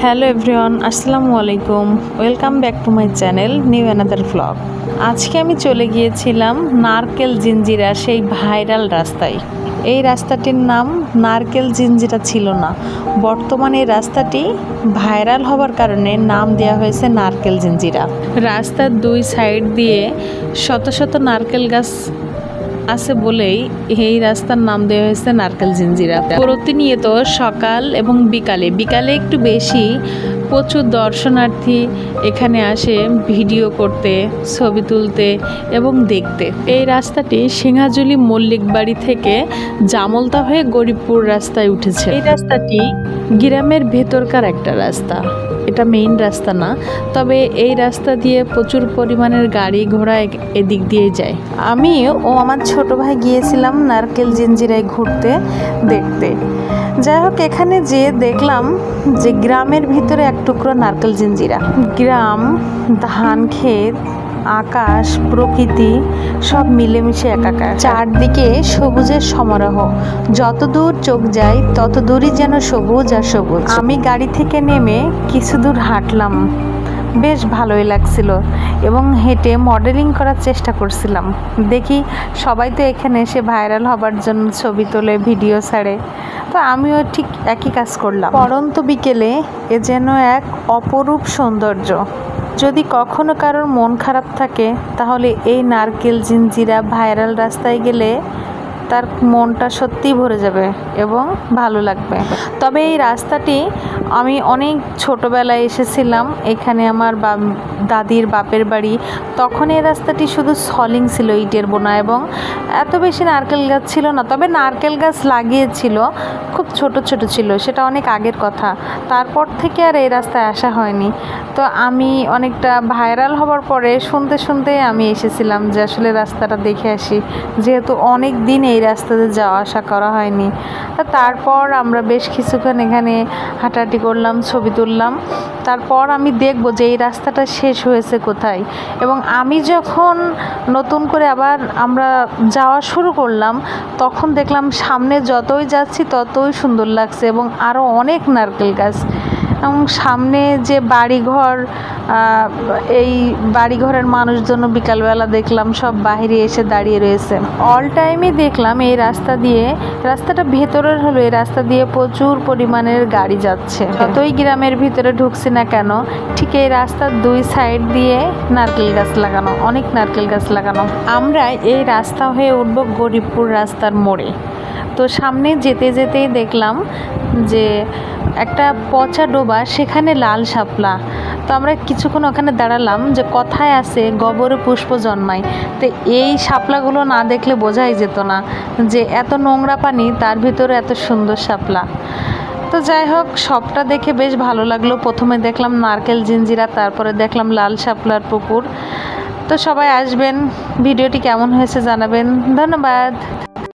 Hello everyone, আসসালামু আলাইকুম। Welcome back to my channel new another vlog. আজকে আমি চলে গিয়েছিলাম নারকেল জিঞ্জিরা সেই ভাইরাল রাস্তায়। এই রাস্তাটির নাম নারকেল জিঞ্জিরা ছিল না, বর্তমানে এই রাস্তাটি ভাইরাল হবার কারণে নাম দেওয়া হয়েছে নারকেল জিঞ্জিরা। রাস্তার দুই সাইড দিয়ে শত শত নারকেল গাছ আছে বলেই এই রাস্তার নাম দেওয়া হয়েছে নারকেল জিঞ্জিরা। প্রতিনিয়ত সকাল এবং বিকালে একটু বেশি প্রচুর দর্শনার্থী এখানে আসে ভিডিও করতে, ছবি তুলতে এবং দেখতে। এই রাস্তাটি সিংহাজুলি মল্লিক বাড়ি থেকে জামলতা হয়ে গরিবপুর রাস্তায় উঠেছে। এই রাস্তাটি গ্রামের ভেতরকার একটা রাস্তা, এটা মেইন রাস্তা না, তবে এই রাস্তা দিয়ে প্রচুর পরিমাণের গাড়ি ঘোড়া এদিক দিয়ে যায়। আমি ও আমার ছোট ভাই গিয়েছিলাম নারকেল জিঞ্জিরায় ঘুরতে দেখতে। যাই হোক, এখানে যে দেখলাম যে গ্রামের ভিতরে এক টুকরো নারকেল জিঞ্জিরা। গ্রাম, ধান ক্ষেত, আকাশ, প্রকৃতি সব মিলেমিশে একাকার। চারদিকে সবুজের সমারোহ, যত দূর চোখ যায় তত দূরই যেন সবুজ আর সবুজ। আমি গাড়ি থেকে নেমে কিছু দূর হাঁটলাম, বেশ ভালোই লাগছিল এবং হেঁটে মডেলিং করার চেষ্টা করছিলাম। দেখি সবাই তো এখানে এসে ভাইরাল হবার জন্য ছবি তোলে, ভিডিও ছাড়ে, তো আমিও ঠিক একই কাজ করলাম। পরন্ত বিকেলে এ যেন এক অপরূপ সৌন্দর্য। যদি কখনো কারোর মন খারাপ থাকে তাহলে এই নারকেল জিঞ্জিরা ভাইরাল রাস্তায় গেলে তার মনটা সত্যিই ভরে যাবে এবং ভালো লাগবে। তবে এই রাস্তাটি আমি অনেক ছোটোবেলায় এসেছিলাম, এখানে আমার দাদির বাপের বাড়ি। তখন এই রাস্তাটি শুধু সলিং ছিল, ইটের বোনা, এবং এত বেশি নারকেল গাছ ছিল না। তবে নারকেল গাছ লাগিয়েছিল, খুব ছোট ছোট ছিল, সেটা অনেক আগের কথা। তারপর থেকে আর এই রাস্তায় আসা হয়নি। তো আমি অনেকটা ভাইরাল হবার পরে শুনতে শুনতে আমি এসেছিলাম যে আসলে রাস্তাটা দেখে আসি, যেহেতু অনেক দিন এই রাস্তাতে যাওয়া আসা করা হয়নি। তারপর আমরা বেশ কিছুক্ষণ এখানে হাঁটাহাঁটি করলাম, ছবি তুললাম। তারপর আমি দেখব যে এই রাস্তাটা শেষ হয়েছে কোথায়। এবং আমি যখন নতুন করে আবার আমরা যাওয়া শুরু করলাম, তখন দেখলাম সামনে যতই যাচ্ছি ততই সুন্দর লাগছে এবং আরও অনেক নারকেল গাছ। এবং সামনে যে বাড়িঘর, এই বাড়িঘরের মানুষজন বিকালবেলা দেখলাম সব বাইরে এসে দাঁড়িয়ে রয়েছে। অল টাইমই দেখলাম এই রাস্তাটা ভেতরের হলো, এই রাস্তা দিয়ে প্রচুর পরিমাণের গাড়ি যাচ্ছে। যতই গ্রামের ভিতরে ঢুকছি না কেন, ঠিক এই রাস্তার দুই সাইড দিয়ে নারকেল গাছ লাগানো, অনেক নারকেল গাছ লাগানো। আমরা এই রাস্তা হয়ে উঠব গরিবপুর রাস্তার মোড়ে। তো সামনে যেতে যেতেই দেখলাম যে একটা পচা ডোবা, সেখানে লাল শাপলা। তো আমরা কিছুক্ষণ ওখানে দাঁড়ালাম, যে কথায় আছে গোবরে পুষ্প জন্মায়। তো এই শাপলাগুলো না দেখলে বোঝাই যেত না যে এত নোংরা পানি, তার ভিতরে এত সুন্দর শাপলা। তো যাই হোক, সবটা দেখে বেশ ভালো লাগলো। প্রথমে দেখলাম নারকেল জিঞ্জিরা, তারপরে দেখলাম লাল শাপলার পুকুর। তো সবাই আসবেন, ভিডিওটি কেমন হয়েছে জানাবেন। ধন্যবাদ।